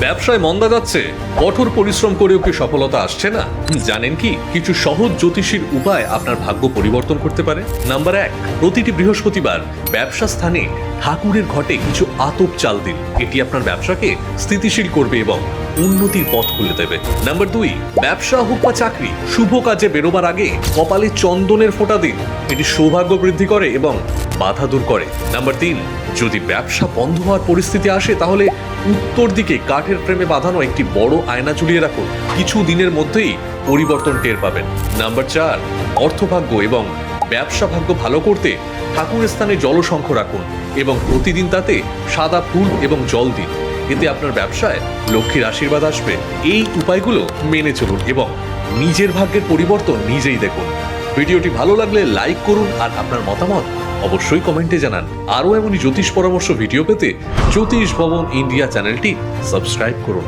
ব্যবসায় মন্দা যাচ্ছে, কঠোর পরিশ্রম করেও কি সফলতা আসছে না? জানেন কি কিছু সহজ জ্যোতিষীর উপায় আপনার ভাগ্য পরিবর্তন করতে পারে? নাম্বার 1, প্রতিটি বৃহস্পতিবার ব্যবসা স্থানে ঠাকুরের ঘটে কিছু আতপ চাল দিন। এটি আপনার ব্যবসাকে স্থিতিশীল করবে এবং উন্নতির পথ খুলে দেবে। নাম্বার 2, ব্যবসা হোক বা চাকরি, শুভ কাজে বেরোবার আগে কপালে চন্দনের ফোঁটা দিন। এটি সৌভাগ্য বৃদ্ধি করে এবং বাধা দূর করে। নাম্বার 3, যদি ব্যবসা বন্ধ হওয়ার পরিস্থিতি আসে তাহলে উত্তর দিকে কাঠের ফ্রেমে বাঁধানো একটি বড় আয়না ঝুলিয়ে রাখুন। কিছু দিনের মধ্যেই পরিবর্তন টের পাবেন। নাম্বার 4, অর্থভাগ্য এবং ব্যবসা ভাগ্য ভালো করতে ঠাকুরের স্থানে জলশঙ্খ রাখুন এবং প্রতিদিন তাতে সাদা ফুল এবং জল দিন। এতে আপনার ব্যবসায় লক্ষ্মীর আশীর্বাদ আসবে। এই উপায়গুলো মেনে চলুন এবং নিজের ভাগ্যের পরিবর্তন নিজেই দেখুন। ভিডিওটি ভালো লাগলে লাইক করুন আর আপনার মতামত অবশ্যই কমেন্টে জানান। আরও এমনই জ্যোতিষ পরামর্শ ভিডিও পেতে জ্যোতিষ ভবন ইন্ডিয়া চ্যানেলটি সাবস্ক্রাইব করুন।